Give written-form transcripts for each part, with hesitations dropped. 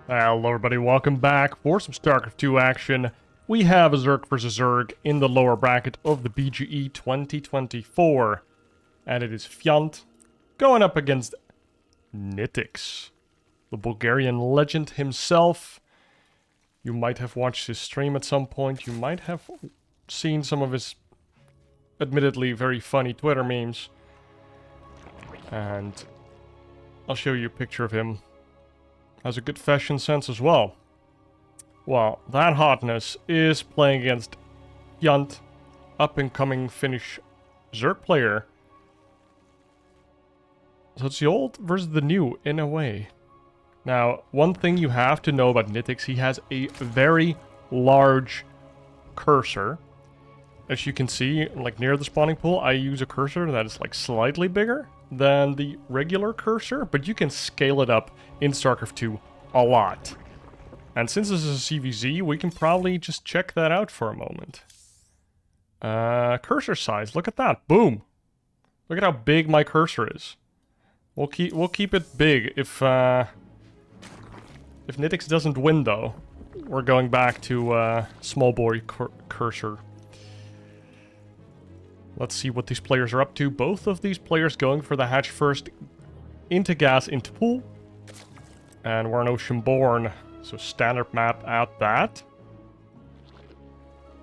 Hello everybody, welcome back for some StarCraft 2 action. We have a Zerg versus Zerg in the lower bracket of the BGE 2024. And it is Fjant going up against Nitix, the Bulgarian legend himself. You might have watched his stream at some point. You might have seen some of his admittedly very funny Twitter memes. And I'll show you a picture of him. Has a good fashion sense as well. Well, that hotness is playing against Fjant, up-and-coming Finnish Zerg player. So it's the old versus the new, in a way. Now, one thing you have to know about Nitix, he has a very large cursor. As you can see, like near the spawning pool, I use a cursor that is like slightly bigger than the regular cursor, but you can scale it up in StarCraft 2 a lot. And since this is a ZvZ, we can probably just check that out for a moment. Cursor size, look at that, boom! Look at how big my cursor is. We'll keep it big. If Nitix doesn't win though, we're going back to small boy cursor. Let's see what these players are up to. Both of these players going for the hatch first, into gas, into pool. And we're an Oceanborn, so standard map at that.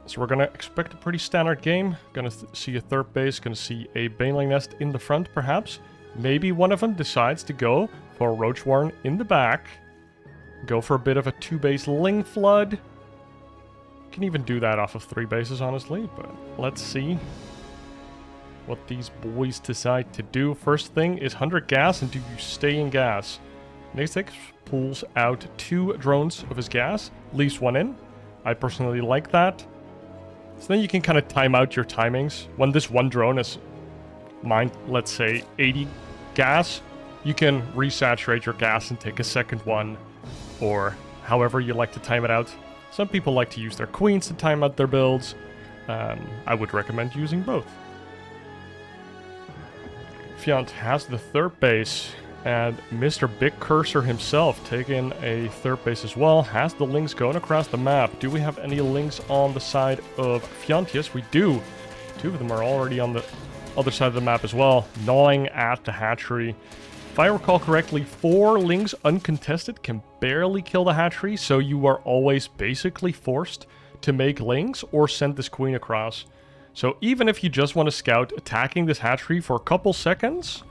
So we're gonna expect a pretty standard game. Gonna see a third base, gonna see a baneling nest in the front perhaps. Maybe one of them decides to go for a roach warren in the back. Go for a bit of a 2-base ling flood. Can even do that off of 3 bases honestly, but let's see what these boys decide to do. First thing is 100 gas, and do you stay in gas? Nitix pulls out 2 drones of his gas, leaves 1 in. I personally like that. So then you can kind of time out your timings. When this one drone is mined, let's say 80 gas, you can resaturate your gas and take a second one, or however you like to time it out. Some people like to use their queens to time out their builds. I would recommend using both. Fjant has the third base, and Mr. Big Cursor himself taking a third base as well. Has the links going across the map. Do we have any links on the side of Fjant? Yes, we do. 2 of them are already on the other side of the map as well, gnawing at the hatchery. If I recall correctly, 4 links uncontested can barely kill the hatchery, so you are always basically forced to make links or send this queen across. So even if you just want to scout, attacking this hatchery for a couple seconds,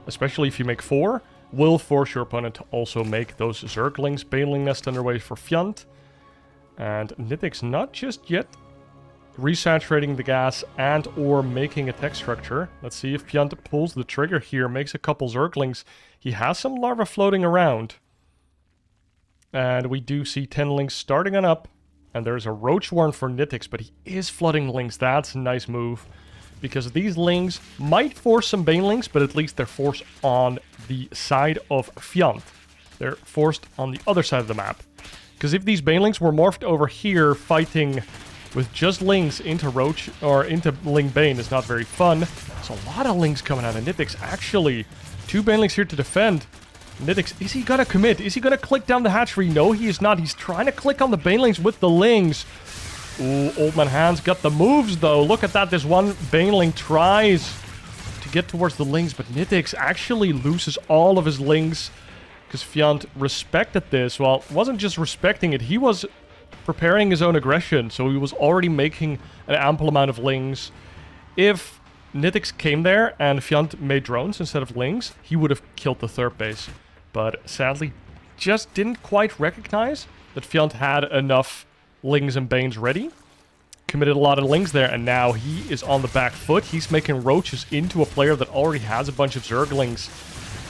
especially if you make 4, will force your opponent to also make those Zerglings. Baneling nest underway for Fjant. And Nitix not just yet resaturating the gas and or making a tech structure. Let's see if Fjant pulls the trigger here, makes a couple Zerglings. He has some larvae floating around. And we do see 10 links starting on up. And there's a roach warren for Nitix, but he is flooding links. That's a nice move, because these links might force some banelings, but at least they're forced on the side of Fjant. They're forced on the other side of the map. Because if these banelings were morphed over here, fighting with just links into roach or into ling bane is not very fun. There's a lot of links coming out of Nitix. Actually, 2 banelings here to defend. Nitix, is he gonna commit? Is he gonna click down the hatchery? No, he is not. He's trying to click on the banelings with the lings. Ooh, Old Man Hans got the moves, though. Look at that. This one baneling tries to get towards the lings, but Nitix actually loses all of his lings because Fjant respected this. Well, wasn't just respecting it. He was preparing his own aggression, so he was already making an ample amount of lings. If Nitix came there and Fjant made drones instead of lings, he would have killed the third base. But sadly, just didn't quite recognize that Fjant had enough lings and banes ready. Committed a lot of lings there, and now he is on the back foot. He's making roaches into a player that already has a bunch of Zerglings.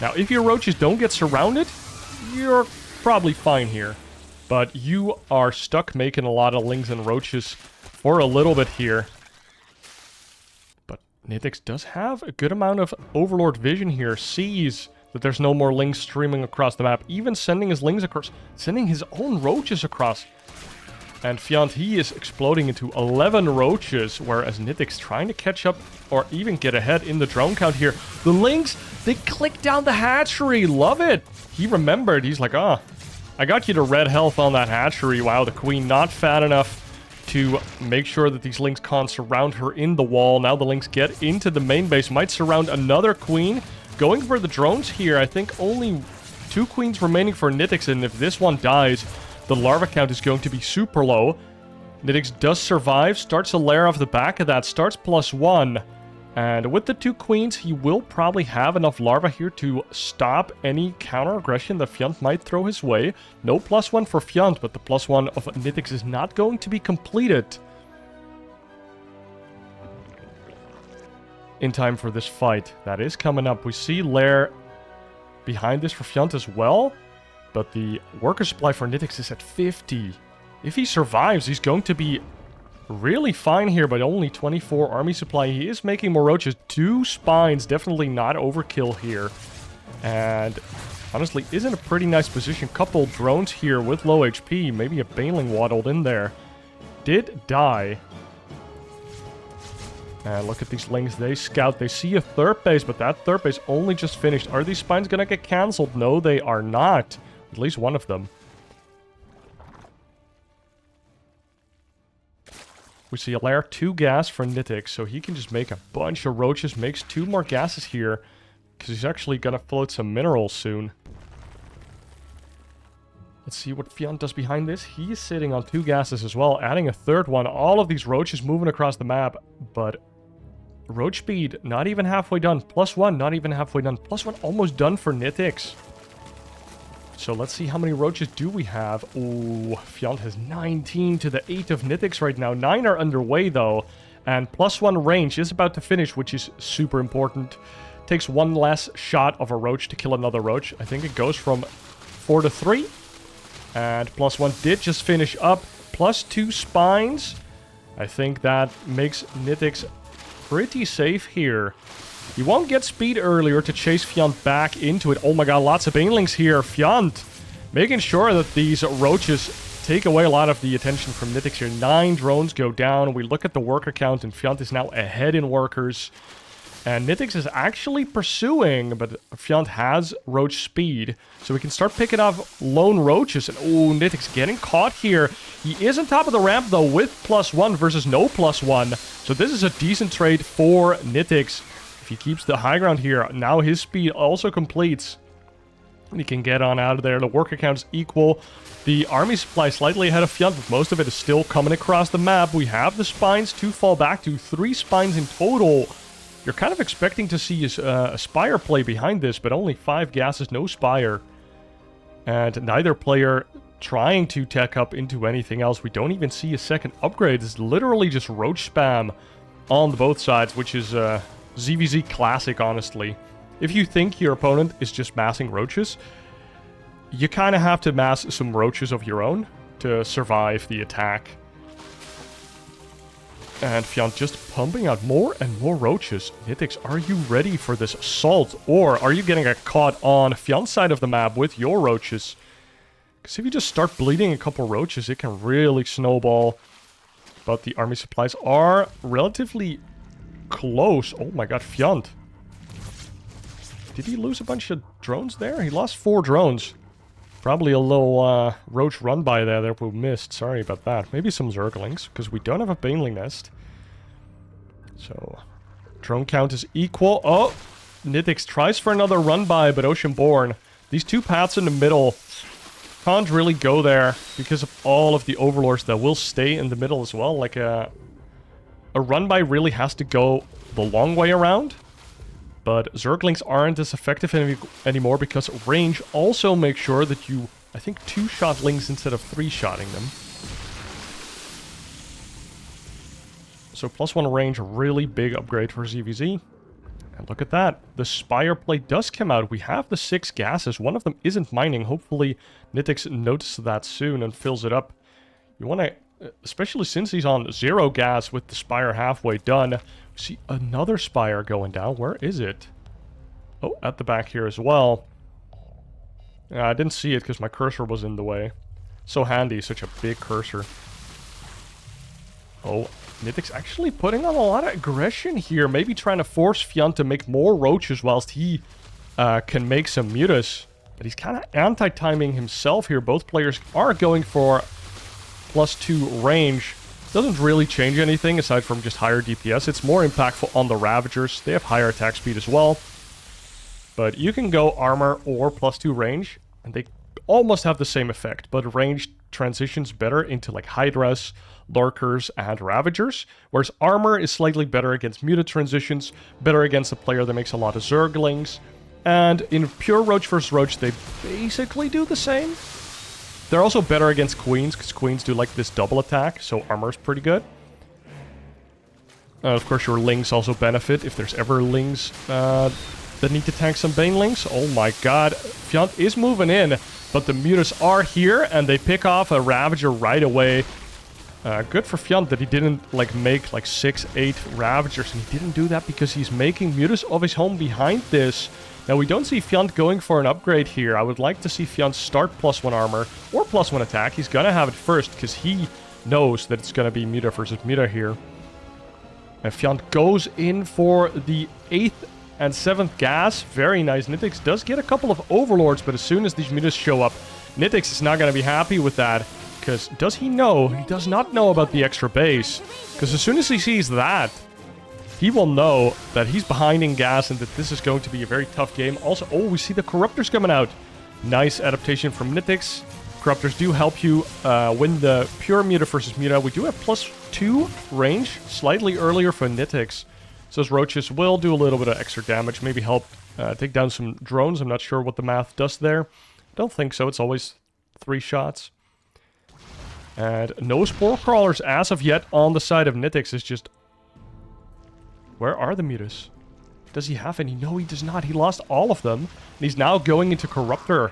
Now, if your roaches don't get surrounded, you're probably fine here. But you are stuck making a lot of lings and roaches for a little bit here. But Nitix does have a good amount of Overlord vision here. Sees that there's no more lings streaming across the map. Even sending his lings across. Sending his own roaches across. And Fjant, he is exploding into 11 roaches, whereas Nitix trying to catch up or even get ahead in the drone count here. The lings, they click down the hatchery. Love it. He remembered. He's like, I got you to red health on that hatchery. Wow, the queen not fat enough to make sure that these lynx can't surround her in the wall. Now the lynx get into the main base, might surround another queen. Going for the drones here. I think only 2 queens remaining for Nitix, and if this one dies, the larva count is going to be super low. Nitix does survive, starts a lair off the back of that, starts +1. And with the 2 queens, he will probably have enough larvae here to stop any counter-aggression that Fjant might throw his way. No +1 for Fjant, but the +1 of Nitix is not going to be completed in time for this fight. That is coming up. We see lair behind this for Fjant as well, but the worker supply for Nitix is at 50. If he survives, he's going to be really fine here, but only 24 army supply. He is making more roaches. 2 spines, definitely not overkill here. And honestly, is in a pretty nice position. Couple drones here with low HP. Maybe a baneling waddled in there. Did die. And look at these lings. They scout. They see a 3rd base, but that 3rd base only just finished. Are these spines going to get cancelled? No, they are not. At least one of them. We see a lair 2 gas for Nitix, so he can just make a bunch of roaches. Makes 2 more gases here, because he's actually going to float some minerals soon. Let's see what Fjant does behind this. He is sitting on 2 gases as well, adding a 3rd one. All of these roaches moving across the map, but roach speed not even halfway done. +1 not even halfway done. +1 almost done for Nitix. So let's see how many roaches do we have. Ooh, Fjant has 19 to the 8 of Nitix right now. 9 are underway though. And +1 range is about to finish, which is super important. Takes 1 less shot of a roach to kill another roach. I think it goes from 4 to 3. And +1 did just finish up. +2 spines. I think that makes Nitix pretty safe here. He won't get speed earlier to chase Fjant back into it. Oh my god, lots of banelings here. Fjant making sure that these roaches take away a lot of the attention from Nitix here. 9 drones go down. We look at the worker count, and Fjant is now ahead in workers. And Nitix is actually pursuing, but Fjant has roach speed. So we can start picking off lone roaches. And oh, Nitix getting caught here. He is on top of the ramp, though, with +1 versus no +1. So this is a decent trade for Nitix. If he keeps the high ground here, now his speed also completes. He can get on out of there. The worker count is equal. The army supply slightly ahead of Fjant, but most of it is still coming across the map. We have the spines to fall back to. 3 spines in total. You're kind of expecting to see a spire play behind this, but only 5 gases, no spire. And neither player trying to tech up into anything else. We don't even see a second upgrade. It's literally just roach spam on both sides, which is ZvZ classic, honestly. If you think your opponent is just massing roaches, you kind of have to mass some roaches of your own to survive the attack. And Fjant just pumping out more and more roaches. Nitix, are you ready for this assault? Or are you getting caught on Fjant's side of the map with your roaches? Because if you just start bleeding a couple roaches, it can really snowball. But the army supplies are relatively close. Oh my god, Fjant. Did he lose a bunch of drones there? He lost 4 drones. Probably a little roach run by there that we missed. Sorry about that. Maybe some Zerglings, because we don't have a baneling nest. So, drone count is equal. Oh, Nitix tries for another run by, but Oceanborn. These 2 paths in the middle can't really go there because of all of the overlords that will stay in the middle as well. Like a run by really has to go the long way around. But Zerglings aren't as effective anymore because range also makes sure that you, I think, 2-shot lings instead of 3-shotting them. So +1 range, really big upgrade for ZvZ. And look at that. The Spire plate does come out. We have the 6 gases. One of them isn't mining. Hopefully Nitix notices that soon and fills it up. You want to, especially since he's on 0 gas with the Spire halfway done. See another Spire going down. Where is it? Oh, at the back here as well. I didn't see it because my cursor was in the way. So handy, such a big cursor. Oh, Nitix actually putting on a lot of aggression here. Maybe trying to force Fjant to make more roaches whilst he can make some mutas. But he's kind of anti-timing himself here. Both players are going for +2 range. Doesn't really change anything aside from just higher DPS. It's more impactful on the Ravagers. They have higher attack speed as well. But you can go armor or +2 range, and they almost have the same effect. But range transitions better into like Hydras, Lurkers, and Ravagers. Whereas armor is slightly better against muted transitions, better against a player that makes a lot of Zerglings. And in pure Roach vs. Roach, they basically do the same. They're also better against Queens, because Queens do like this double attack, so armor's pretty good. Of course, your Lings also benefit if there's ever Lings that need to tank some Banelings. Oh my god, Fjant is moving in, but the Mutas are here, and they pick off a Ravager right away. Good for Fjant that he didn't like make like 6-8 Ravagers, and he didn't do that because he's making Mutas of his home behind this. Now, we don't see Fjant going for an upgrade here. I would like to see Fjant start +1 armor or +1 attack. He's gonna have it first because he knows that it's gonna be Muta versus Muta here. And Fjant goes in for the 8th and 7th gas. Very nice. Nitix does get a couple of Overlords, but as soon as these Mutas show up, Nitix is not gonna be happy with that. Because does he know? He does not know about the extra base. Because as soon as he sees that, he will know that he's behind in gas and that this is going to be a very tough game. Also, oh, we see the Corruptors coming out. Nice adaptation from Nitix. Corruptors do help you win the pure Muta versus Muta. We do have +2 range, slightly earlier for Nitix. So those Roaches will do a little bit of extra damage, maybe help take down some drones. I'm not sure what the math does there. Don't think so. It's always 3 shots. And no Spore Crawlers as of yet on the side of Nitix. Is just... Where are the Mutas? Does he have any? No, he does not. He lost all of them. And he's now going into Corruptor.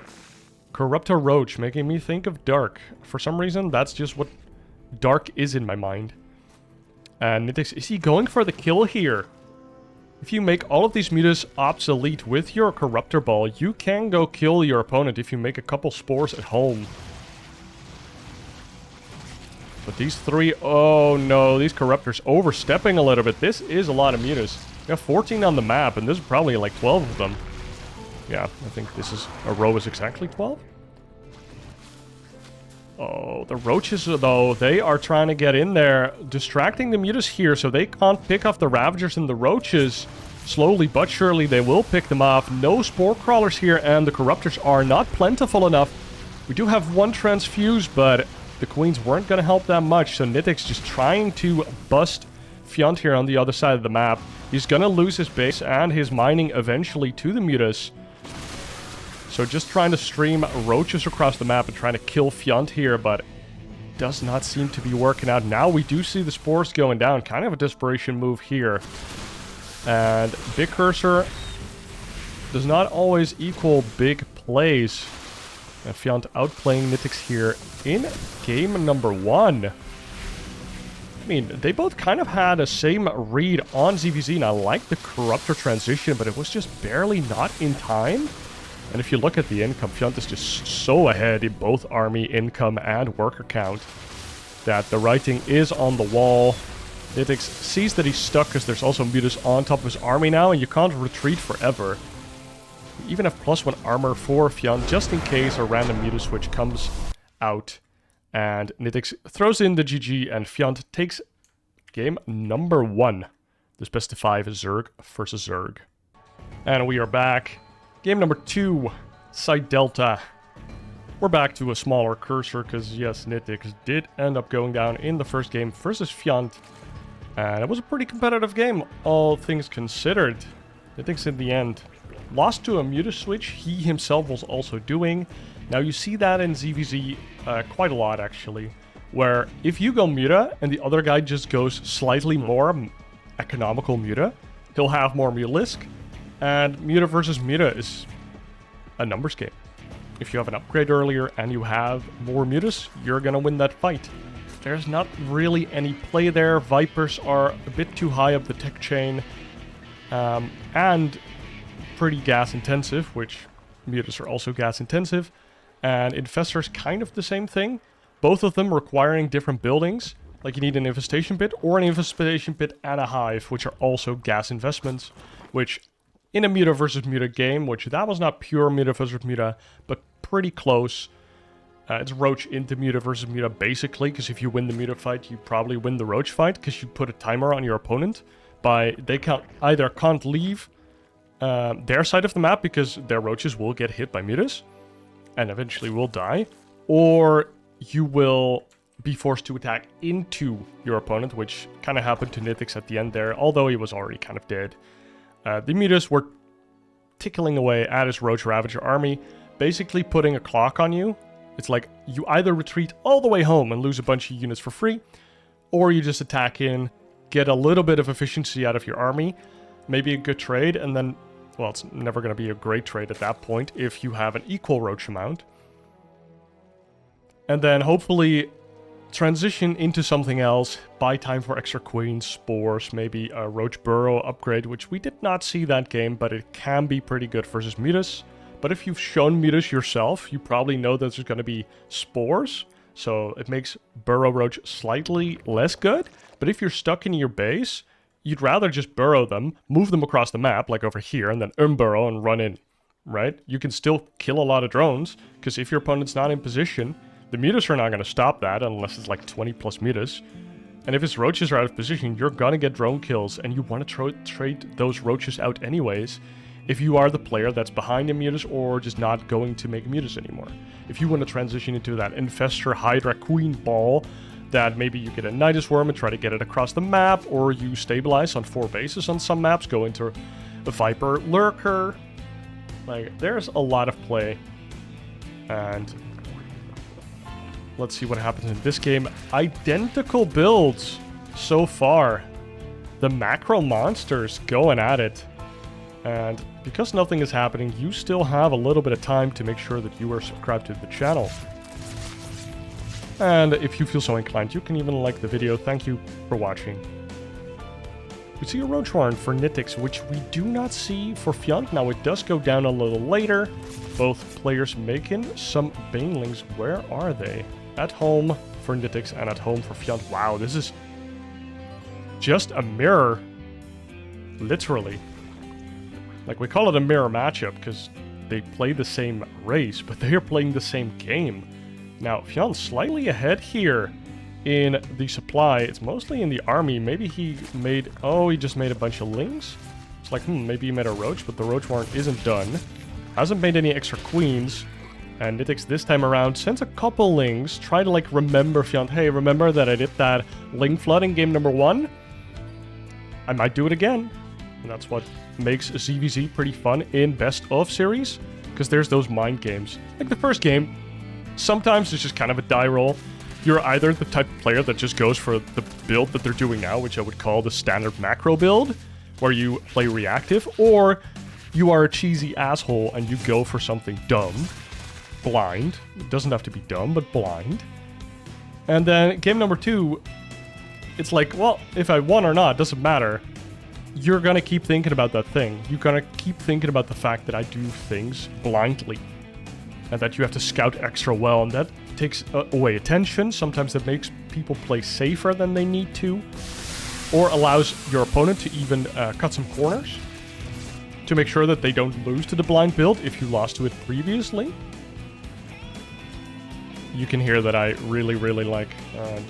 Corruptor Roach, making me think of Dark. For some reason, that's just what Dark is in my mind. And Nitix, is he going for the kill here? If you make all of these Mutas obsolete with your Corruptor Ball, you can go kill your opponent if you make a couple spores at home. But these 3, oh no, these Corruptors overstepping a little bit. This is a lot of Mutas. We have 14 on the map, and there's probably like 12 of them. Yeah, I think this is, a row is exactly 12. Oh, the Roaches, though, they are trying to get in there, distracting the Mutas here, so they can't pick off the Ravagers and the Roaches. Slowly but surely, they will pick them off. No Spore Crawlers here, and the Corruptors are not plentiful enough. We do have 1 Transfuse, but the Queens weren't going to help that much, so Nitix just trying to bust Fjant here on the other side of the map. He's going to lose his base and his mining eventually to the Mutas. So just trying to stream Roaches across the map and trying to kill Fjant here, but does not seem to be working out. Now we do see the Spores going down. Kind of a desperation move here. And Big Cursor does not always equal big plays. And Fjant outplaying Nitix here in game number 1. I mean, they both kind of had a same read on ZvZ, and I like the Corruptor transition, but it was just barely not in time. And if you look at the income, Fjant is just so ahead in both army income and worker count that the writing is on the wall. Nitix sees that he's stuck because there's also Mutas on top of his army now, and you can't retreat forever. We even have +1 armor for Fjant, just in case a random Muta switch comes out. And Nitix throws in the GG, and Fjant takes game number 1. This best of 5 is Zerg versus Zerg. And we are back. Game number 2, Site Delta. We're back to a smaller cursor, because yes, Nitix did end up going down in the first game versus Fjant. And it was a pretty competitive game, all things considered. Nitix in the end lost to a Muta switch he himself was also doing. Now you see that in ZvZ quite a lot actually, where if you go Muta and the other guy just goes slightly more economical Muta, he'll have more Mutalisk, and Muta versus Muta is a numbers game. If you have an upgrade earlier and you have more Mutas, you're gonna win that fight. There's not really any play there. Vipers are a bit too high up the tech chain, and pretty gas intensive, which Mutas are also gas intensive, and Infestor's kind of the same thing. Both of them requiring different buildings, like you need an infestation pit or an infestation pit and a hive, which are also gas investments, which in a Muta versus Muta game, which that was not pure Muta versus Muta, but pretty close. It's Roach into Muta versus Muta, basically, because if you win the Muta fight, you probably win the Roach fight, because you put a timer on your opponent. They can't leave their side of the map, because their Roaches will get hit by Mutas, and eventually will die, or you will be forced to attack into your opponent, which kind of happened to Nitix at the end there, although he was already kind of dead. The Mutas were tickling away at his Roach Ravager army, basically putting a clock on you. It's like you either retreat all the way home and lose a bunch of units for free, or you just attack in, get a little bit of efficiency out of your army, maybe a good trade, and then, well, it's never going to be a great trade at that point if you have an equal Roach amount. And then hopefully transition into something else, buy time for extra queens, spores, maybe a Roach Burrow upgrade, which we did not see that game, but it can be pretty good versus Mutas. But if you've shown Mutas yourself, you probably know that there's going to be spores, so it makes Burrow Roach slightly less good. But if you're stuck in your base, you'd rather just burrow them, move them across the map, like over here, and then unburrow and run in, right? You can still kill a lot of drones, because if your opponent's not in position, the Mutas are not going to stop that, unless it's like 20 plus Mutas. And if his Roaches are out of position, you're going to get drone kills, and you want to trade those Roaches out anyways, if you are the player that's behind the Mutas or just not going to make Mutas anymore. If you want to transition into that Infestor Hydra Queen ball, that maybe you get a Nidus Worm and try to get it across the map, or you stabilize on 4 bases on some maps, go into a Viper Lurker. Like, there's a lot of play. And let's see what happens in this game. Identical builds so far. The macro monsters going at it. And because nothing is happening, you still have a little bit of time to make sure that you are subscribed to the channel. And if you feel so inclined, you can even like the video. Thank you for watching. We see a Roach Warren for Nitix, which we do not see for Fjant. Now, it does go down a little later. Both players making some Banelings. Where are they? At home for Nitix and at home for Fjant. Wow, this is just a mirror. Literally. Like, we call it a mirror matchup because they play the same race, but they are playing the same game. Now, Fjant's slightly ahead here in the supply. It's mostly in the army. Maybe he made... Oh, he just made a bunch of Lings? It's like, maybe he made a Roach, but the Roach Warren isn't done. Hasn't made any extra Queens. And Nitix this time around sends a couple Lings. Try to, like, remember Fjant. Hey, remember that I did that Ling flood in game number 1? I might do it again. And that's what makes ZvZ pretty fun in Best of series, because there's those mind games. Like the first game, sometimes it's just kind of a die roll. You're either the type of player that just goes for the build that they're doing now, which I would call the standard macro build, where you play reactive, or you are a cheesy asshole and you go for something dumb, blind. It doesn't have to be dumb, but blind. And then game number 2, it's like, well, if I won or not, doesn't matter. You're gonna keep thinking about that thing. You're gonna keep thinking about the fact that I do things blindly. And that you have to scout extra well, and that takes away attention. Sometimes that makes people play safer than they need to. Or allows your opponent to even cut some corners. To make sure that they don't lose to the blind build if you lost to it previously. You can hear that I really, really like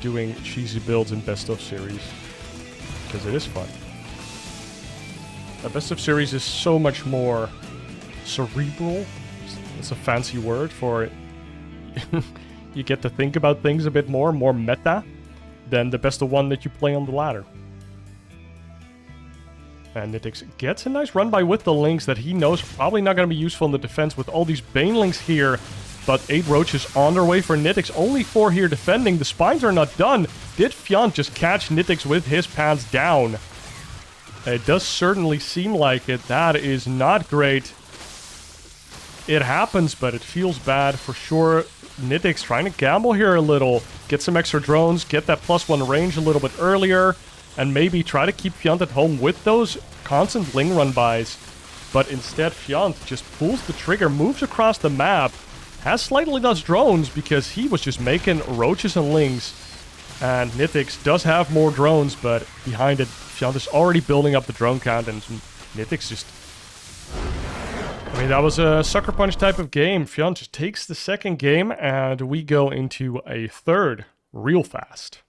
doing cheesy builds in Best of series. Because it is fun. Best of series is so much more cerebral. It's a fancy word for you get to think about things a bit more meta than the best of 1 that you play on the ladder. And Nitix gets a nice run by with the Lings that he knows probably not going to be useful in the defense with all these Banelings here. But 8 Roaches on their way for Nitix. Only 4 here defending. The spines are not done. Did Fjant just catch Nitix with his pants down? It does certainly seem like it. That is not great. It happens, but it feels bad for sure. Nitix trying to gamble here a little. Get some extra drones, get that +1 range a little bit earlier, and maybe try to keep Fjant at home with those constant Ling run bys. But instead, Fjant just pulls the trigger, moves across the map, has slightly less drones because he was just making Roaches and Lings. And Nitix does have more drones, but behind it, Fjant is already building up the drone count, and Nitix just I mean, that was a sucker punch type of game. Fjant just takes the second game, and we go into a third real fast.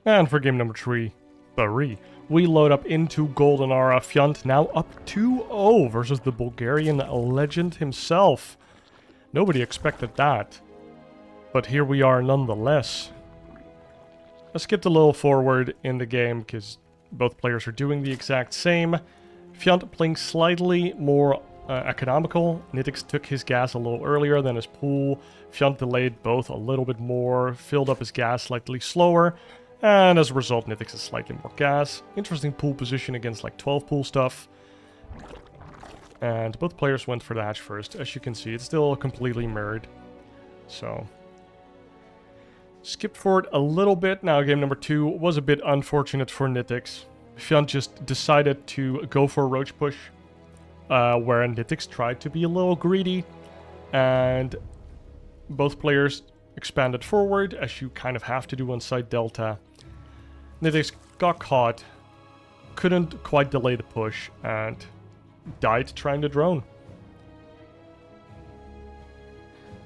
And for game number 3, we load up into Goldenaura. Fjant now up 2-0 versus the Bulgarian legend himself. Nobody expected that. But here we are nonetheless. I skipped a little forward in the game because both players are doing the exact same. Fjant playing slightly more economical. Nitix took his gas a little earlier than his pool. Fjant delayed both a little bit more, filled up his gas slightly slower, and as a result Nitix has slightly more gas. Interesting pool position against like 12 pool stuff. And both players went for the hatch first. As you can see, it's still completely mirrored. So, skipped forward a little bit. Now game number 2 was a bit unfortunate for Nitix. Fjant just decided to go for a roach push, where Nitix tried to be a little greedy, and both players expanded forward, as you kind of have to do on side delta. Nitix got caught, couldn't quite delay the push, and died trying to drone.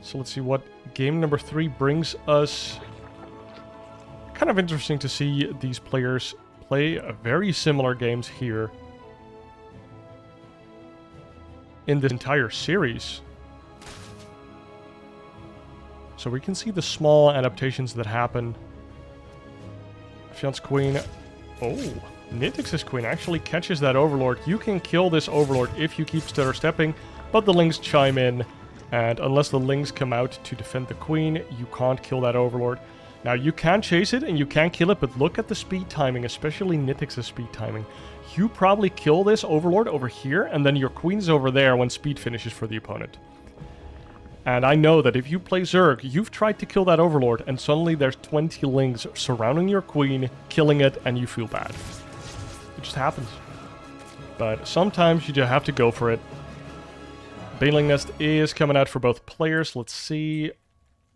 So let's see what game number 3 brings us. Kind of interesting to see these players play very similar games here in this entire series. So we can see the small adaptations that happen. Fjant's queen. Oh, Nitix's queen actually catches that overlord. You can kill this overlord if you keep stutter stepping, but the lings chime in, and unless the lings come out to defend the queen, you can't kill that overlord. Now, you can chase it and you can kill it, but look at the speed timing, especially Nitix's speed timing. You probably kill this overlord over here, and then your queen's over there when speed finishes for the opponent. And I know that if you play Zerg, you've tried to kill that overlord, and suddenly there's 20 lings surrounding your queen, killing it, and you feel bad. It just happens. But sometimes you just have to go for it. Baneling Nest is coming out for both players. Let's see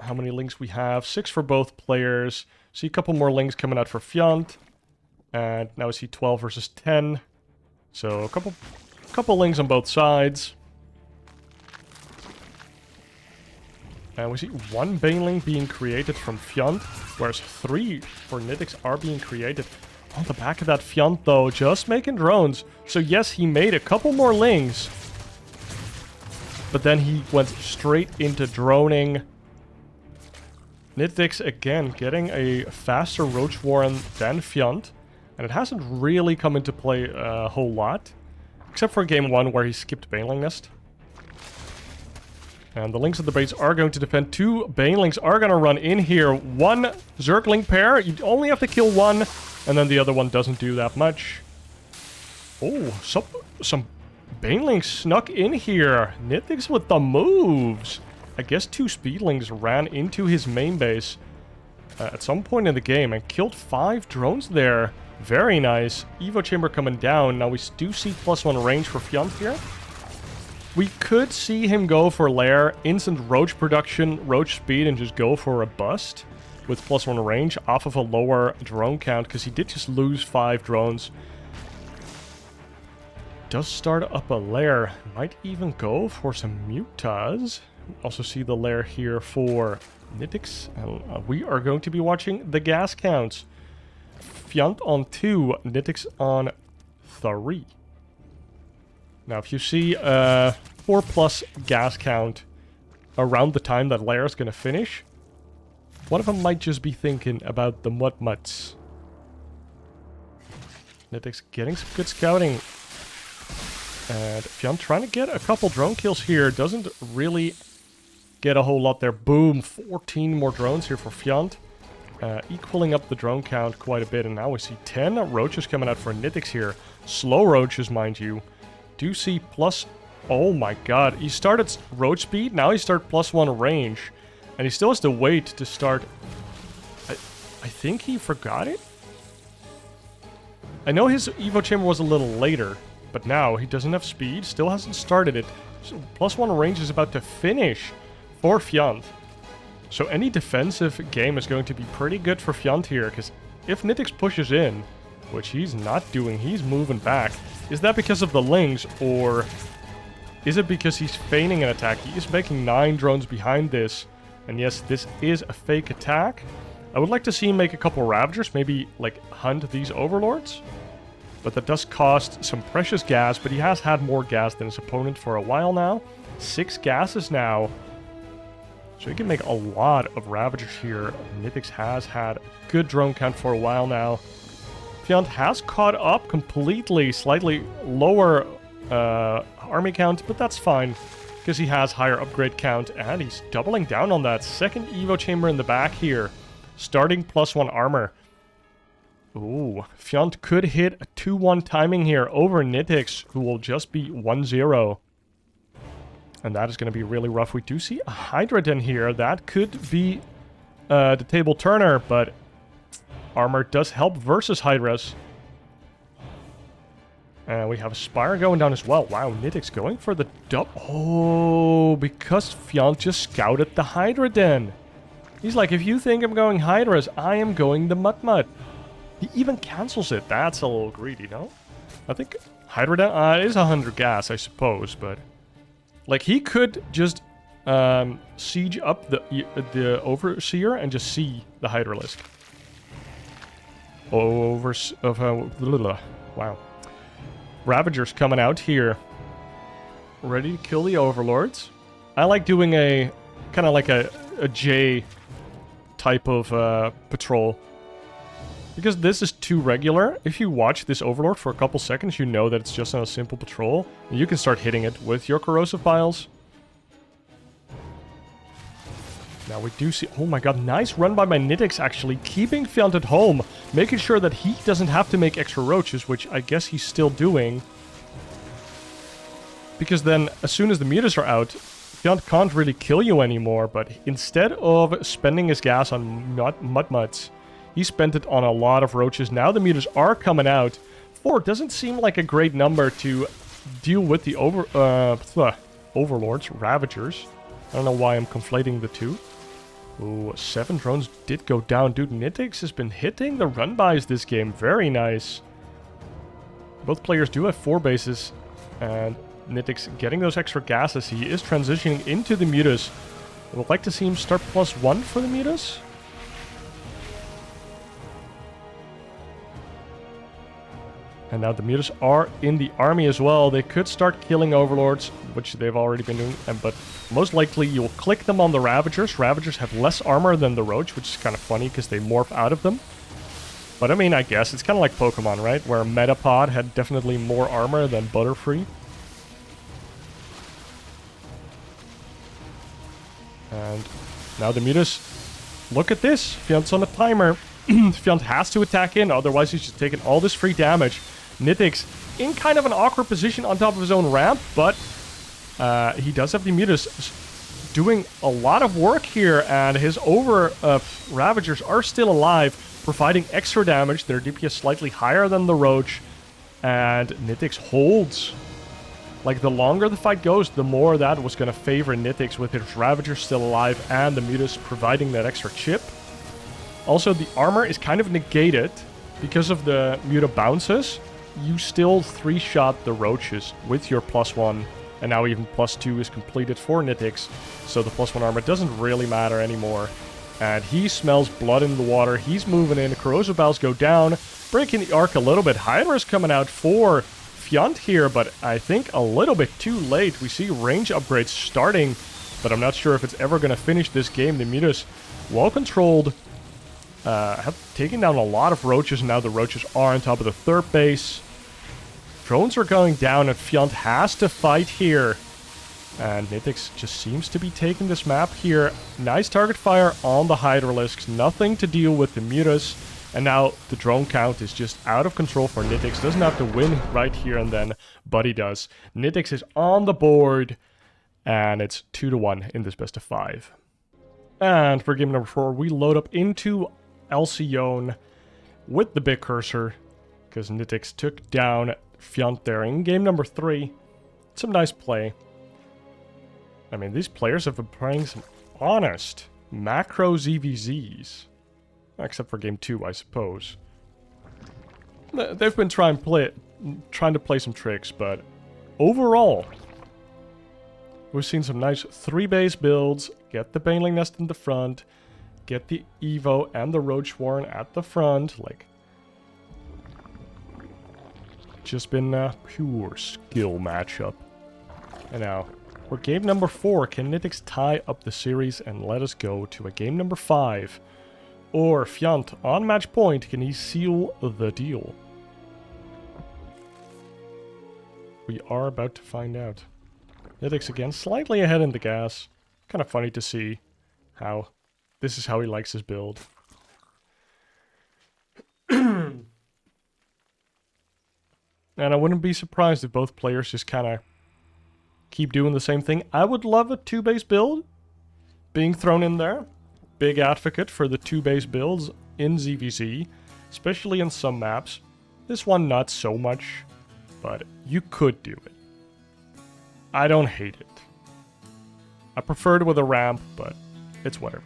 how many lings we have. 6 for both players. See a couple more lings coming out for Fjant. And now we see 12 versus 10. So a couple lings on both sides. And we see 1 baneling being created from Fjant, whereas 3 for Nitix are being created. On the back of that Fjant, though, just making drones. So yes, he made a couple more lings, but then he went straight into droning. Nitix, again, getting a faster Roach Warren than Fjant, and it hasn't really come into play a whole lot, except for game 1 where he skipped Baneling Nest. And the lings at the base are going to defend. 2 banelings are going to run in here. 1 Zergling pair. You only have to kill 1, and then the other one doesn't do that much. Oh, some banelings snuck in here. Nitix with the moves. I guess 2 speedlings ran into his main base at some point in the game and killed 5 drones there. Very nice. Evo Chamber coming down. Now we do see +1 range for Fjant here. We could see him go for Lair, instant Roach production, Roach speed, and just go for a bust with +1 range off of a lower drone count, because he did just lose 5 drones. Does start up a Lair. Might even go for some Mutas. Also see the Lair here for Nitix. And we are going to be watching the gas counts. Fjant on 2, Nitix on 3. Now, if you see 4+ gas count around the time that Lair is going to finish, one of them might just be thinking about the mud mutts. Nitix getting some good scouting. And Fjant trying to get a couple drone kills here. Doesn't really get a whole lot there. Boom, 14 more drones here for Fjant. Equaling up the drone count quite a bit. And now we see 10 roaches coming out for Nitix here. Slow roaches, mind you. Do see plus... Oh my god. He started roach speed. Now he started +1 range. And he still has to wait to start... I think he forgot it? I know his Evo Chamber was a little later. But now he doesn't have speed. Still hasn't started it. So +1 range is about to finish for Fjant. So any defensive game is going to be pretty good for Fjant here. Because if Nitix pushes in, which he's not doing, he's moving back. Is that because of the lings, or Is it because he's feigning an attack? He is making 9 drones behind this. And yes, this is a fake attack. I would like to see him make a couple Ravagers, maybe like hunt these Overlords. But that does cost some precious gas, but he has had more gas than his opponent for a while now. 6 gases now. So he can make a lot of Ravagers here. Nitix has had good drone count for a while now. Fjant has caught up completely, slightly lower army count, but that's fine. Because he has higher upgrade count, and he's doubling down on that. Second Evo chamber in the back here. Starting +1 armor. Ooh, Fjant could hit a 2-1 timing here over Nitix, who will just be 1-0. And that is going to be really rough. We do see a Hydra Den here. That could be the table turner, but armor does help versus Hydras. And we have a Spire going down as well. Wow, Nitix going for the Oh, because Fjant just scouted the Hydra Den. He's like, if you think I'm going Hydras, I am going the Mud. He even cancels it. That's a little greedy, no? I think Hydra Den is 100 gas, I suppose, but... Like, he could just siege up the Overseer and just see the Hydralisk. Wow. Ravagers coming out here. Ready to kill the Overlords. I like doing a kind of like a J type of patrol. Because this is too regular. If you watch this Overlord for a couple seconds, you know that it's just on a simple patrol. And you can start hitting it with your corrosive piles. Now we do see... Oh my god, nice run by my Nitix actually. Keeping Fjant at home. Making sure that he doesn't have to make extra roaches, which I guess he's still doing. Because then, as soon as the mutas are out, Fjant can't really kill you anymore. But instead of spending his gas on mudmuts, he spent it on a lot of roaches. Now the mutas are coming out. 4 doesn't seem like a great number to deal with the Overlords, Ravagers. I don't know why I'm conflating the two. Ooh, 7 drones did go down. Dude, Nitix has been hitting the run-bys this game. Very nice. Both players do have 4 bases. And Nitix getting those extra gases. He is transitioning into the mutas. I would like to see him start +1 for the mutas. And now the mutas are in the army as well. They could start killing Overlords, which they've already been doing. But most likely you'll click them on the Ravagers. Ravagers have less armor than the Roach, which is kind of funny because they morph out of them. But I mean, I guess it's kind of like Pokemon, right? Where Metapod had definitely more armor than Butterfree. And now the mutas. Look at this. Fjant's on a timer. Fjant has to attack in, otherwise he's just taking all this free damage. Nitix in kind of an awkward position on top of his own ramp, but he does have the mutas doing a lot of work here, and his Ravagers are still alive, providing extra damage. Their DPS slightly higher than the Roach, and Nitix holds. Like, the longer the fight goes, the more that was going to favor Nitix, with his Ravagers still alive and the mutas providing that extra chip. Also, the armor is kind of negated because of the muta bounces. You still 3-shot the Roaches with your +1, and now even +2 is completed for Nitix, so the +1 armor doesn't really matter anymore. And he smells blood in the water. He's moving in. Corrosive Piles go down, breaking the arc a little bit. Hydra's coming out for Fjant here, but I think a little bit too late. We see range upgrades starting, but I'm not sure if it's ever going to finish this game. The mutas, well controlled, have taken down a lot of Roaches, and now the Roaches are on top of the 3rd base. Drones are going down, and Fjant has to fight here. And Nitix just seems to be taking this map here. Nice target fire on the Hydralisks. Nothing to deal with the mutas. And now the drone count is just out of control for Nitix. Doesn't have to win right here and then, but he does. Nitix is on the board, and it's 2-1 in this best of 5. And for game number 4, we load up into Alcyone with the big cursor, because Nitix took down Fjant there in game number 3. Some nice play. I mean, these players have been playing some honest macro ZvZs. Except for game 2, I suppose. They've been trying to play some tricks, but overall, We've seen some nice 3-base builds. Get the Baneling Nest in the front. Get the Evo and the Roach Warren at the front. Like, just been a pure skill matchup. And now, for game number 4, can Nitix tie up the series and let us go to a game number 5? Or Fjant, on match point, can he seal the deal? We are about to find out. Nitix again, slightly ahead in the gas. Kind of funny to see how this is how he likes his build. And I wouldn't be surprised if both players just kind of keep doing the same thing. I would love a 2-base build being thrown in there. Big advocate for the 2-base builds in ZvZ, especially in some maps. This one not so much, but you could do it. I don't hate it. I prefer it with a ramp, but it's whatever.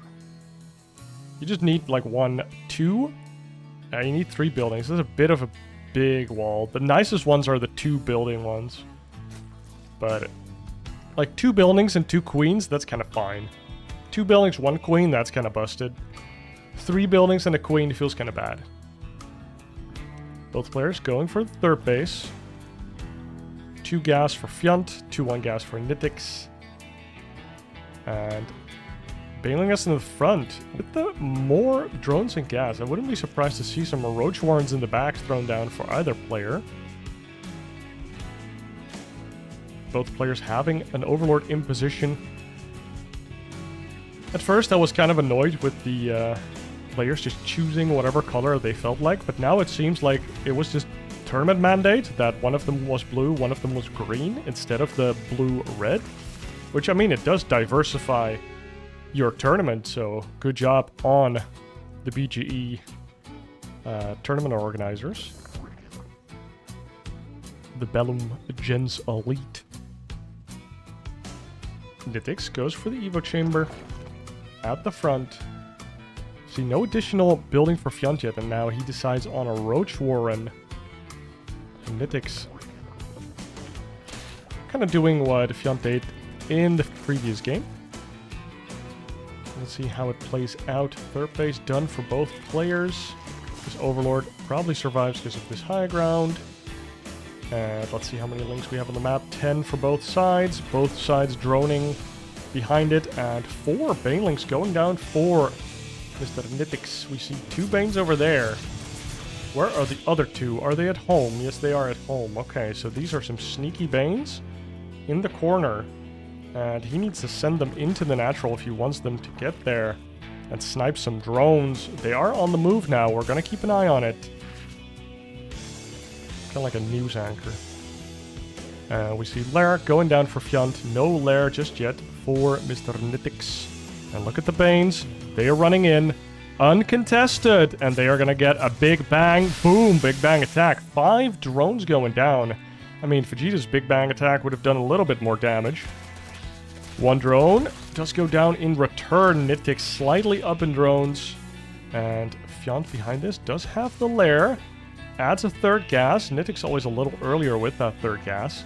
You just need like 1, 2. You need 3 buildings. This is a bit of a big wall. The nicest ones are the 2 building ones. But like 2 buildings and 2 queens, that's kind of fine. 2 buildings, 1 queen, that's kind of busted. 3 buildings and a queen feels kind of bad. Both players going for the 3rd base. 2 gas for Fjant, 2-1 gas for Nitix. And bailing us in the front with the more drones and gas. I wouldn't be surprised to see some Roach Warrens in the back thrown down for either player. Both players having an Overlord in position. At first I was kind of annoyed with the players just choosing whatever color they felt like, but now it seems like it was just tournament mandate that one of them was blue, one of them was green instead of the blue-red. Which, I mean, it does diversify your tournament, so good job on the BGE tournament organizers. The Bellum Gens Elite. Nitix goes for the Evo Chamber at the front. See, no additional building for Fjant yet, and now he decides on a Roach Warren. And Nitix kind of doing what Fjant did in the previous game. Let's see how it plays out. 3rd base done for both players. This Overlord probably survives because of this high ground. And let's see how many links we have on the map. 10 for both sides. Both sides droning behind it. And 4 Banelings going down for Mr. Nitix. We see 2 Banes over there. Where are the other 2? Are they at home? Yes, they are at home. Okay, so these are some sneaky Banes in the corner. And he needs to send them into the natural if he wants them to get there and snipe some drones. They are on the move now. We're going to keep an eye on it. Kind of like a news anchor. We see Lair going down for Fjant. No Lair just yet for Mr. Nitix. And look at the Banes. They are running in. Uncontested. And they are going to get a big bang. Boom. Big bang attack. 5 drones going down. I mean, Vegeta's big bang attack would have done a little bit more damage. 1 drone does go down in return. Nitix slightly up in drones. And Fjant behind this does have the Lair. Adds a 3rd gas. Nitix always a little earlier with that 3rd gas.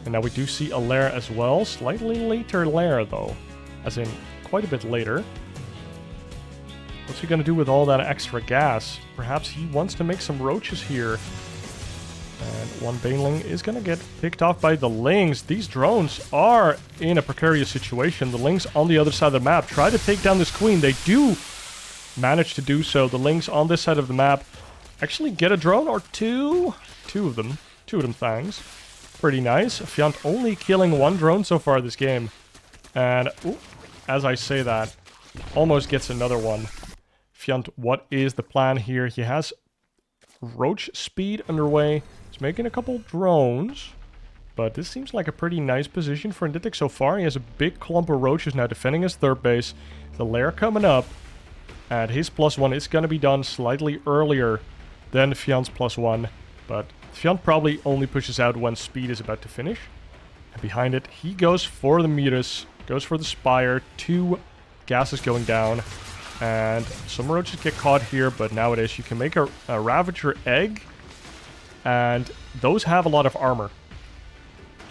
And now we do see a Lair as well. Slightly later Lair though. As in quite a bit later. What's he going to do with all that extra gas? Perhaps he wants to make some roaches here. And 1 Baneling is going to get picked off by the Lings. These drones are in a precarious situation. The Lings on the other side of the map try to take down this queen. They do manage to do so. The Lings on this side of the map actually get a drone or 2. 2 of them. 2 of them fangs. Pretty nice. Fjant only killing 1 drone so far this game. And ooh, as I say that, almost gets another one. Fjant, what is the plan here? He has Roach speed underway. He's making a couple drones. But this seems like a pretty nice position for Nitix so far. He has a big clump of roaches now defending his 3rd base. The Lair coming up. And his +1 is going to be done slightly earlier than Fjant's +1. But Fjant probably only pushes out when speed is about to finish. And behind it, he goes for the Mutas. Goes for the Spire. 2 gases going down. And some roaches get caught here, but nowadays you can make a Ravager egg. And those have a lot of armor.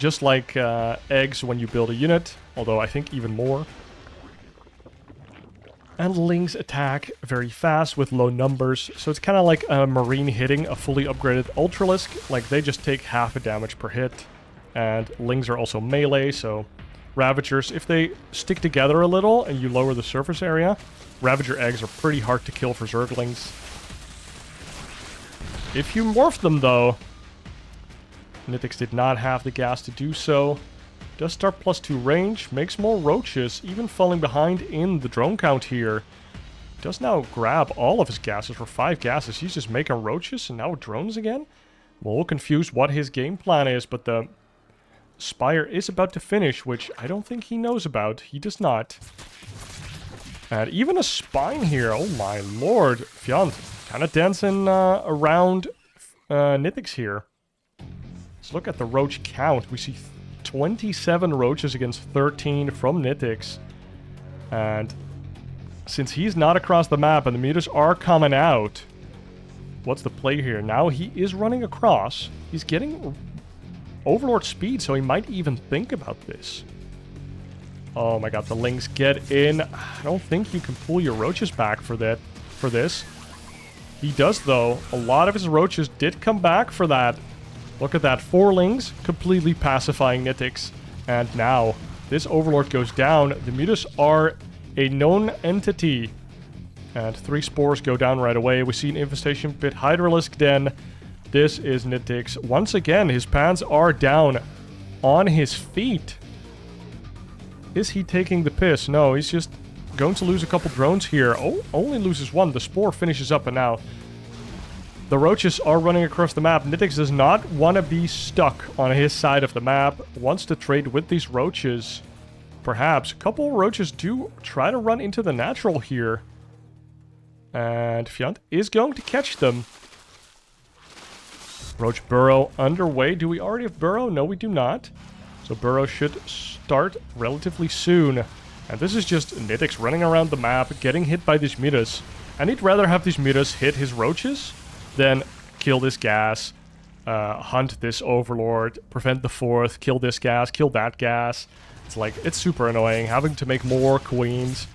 just like eggs when you build a unit, although I think even more. And Lings attack very fast with low numbers, so it's kind of like a Marine hitting a fully upgraded Ultralisk. Like, they just take half a damage per hit. And Lings are also melee, so Ravagers, if they stick together a little and you lower the surface area, Ravager eggs are pretty hard to kill for Zerglings. If you morph them, though, Nitix did not have the gas to do so. Does start +2 range, makes more roaches, even falling behind in the drone count here. Does now grab all of his gases for 5 gases. He's just making roaches and now drones again? I'm a little confused what his game plan is, but the Spire is about to finish, which I don't think he knows about. He does not. And even a spine here, oh my lord. Fjant kind of dancing around Nitix here. Let's look at the roach count. We see 27 roaches against 13 from Nitix. And since he's not across the map and the meters are coming out, what's the play here? Now he is running across. He's getting Overlord speed, so he might even think about this. Oh my god, the Lings get in. I don't think you can pull your roaches back for this. He does, though. A lot of his roaches did come back for that. Look at that. 4 Lings completely pacifying Nitix. And now, this Overlord goes down. The Mutas are a known entity. And 3 Spores go down right away. We see an Infestation Pit Hydralisk Den. This is Nitix. Once again, his pants are down on his feet. Is he taking the piss? No, he's just going to lose a couple drones here. Oh, only loses 1. The Spore finishes up, and now the roaches are running across the map. Nitix does not want to be stuck on his side of the map. Wants to trade with these roaches. Perhaps. A couple roaches do try to run into the natural here. And Fjant is going to catch them. Roach Burrow underway. Do we already have Burrow? No, we do not. So Burrow should start relatively soon. And this is just Nitix running around the map, getting hit by these mutas. And he'd rather have these mutas hit his roaches than kill this gas, hunt this Overlord, prevent the 4th, kill this gas, kill that gas. It's like, it's super annoying having to make more queens.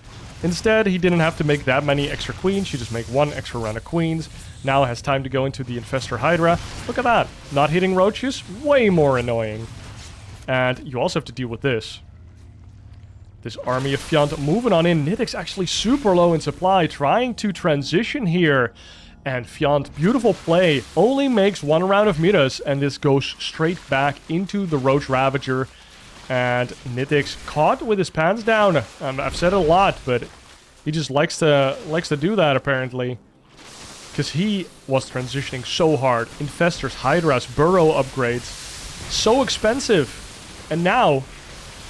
Instead, he didn't have to make that many extra queens. He just make 1 extra round of queens. Now has time to go into the Infestor Hydra. Look at that. Not hitting roaches. Way more annoying. And you also have to deal with this. This army of Fjant moving on in. Nitix actually super low in supply. Trying to transition here. And Fjant, beautiful play. Only makes 1 round of mutas. And this goes straight back into the Roach Ravager. And Nitix caught with his pants down. I've said it a lot, but he just likes to do that apparently. Because he was transitioning so hard. Infestors, Hydras, Burrow upgrades. So expensive. And now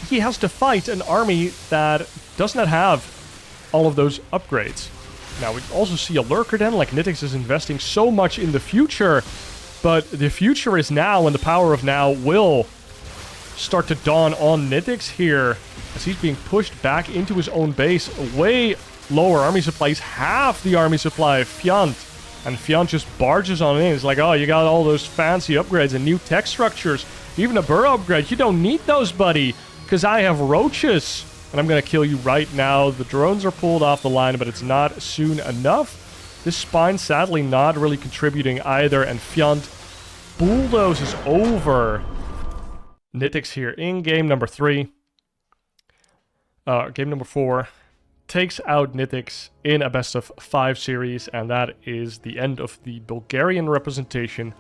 he has to fight an army that does not have all of those upgrades. Now we also see a Lurker Den. Like, Nitix is investing so much in the future. But the future is now, and the power of now will start to dawn on Nitix here. As he's being pushed back into his own base. Way lower army supplies. Half the army supply of Fjant. And Fjant just barges on in. It's like, oh, you got all those fancy upgrades and new tech structures. Even a Burrow upgrade. You don't need those, buddy. Because I have roaches. And I'm going to kill you right now. The drones are pulled off the line, but it's not soon enough. This spine, sadly, not really contributing either. And Fjant bulldozes over Nitix here in game number 3. Game number 4. Takes out Nitix in a best of 5 series, and that is the end of the Bulgarian representation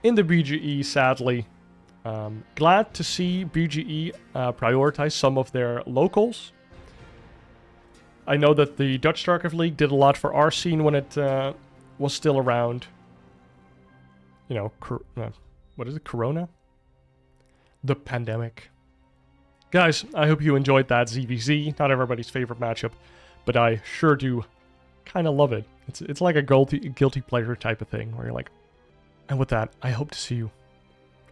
in the BGE, sadly. Glad to see BGE prioritize some of their locals. I know that the Dutch StarCraft League did a lot for our scene when it was still around. You know, what is it? Corona? The pandemic. Guys, I hope you enjoyed that ZvZ. Not everybody's favorite matchup, but I sure do kind of love it. It's like a guilty pleasure type of thing where you're like... And with that, I hope to see you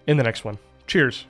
in the next one. Cheers.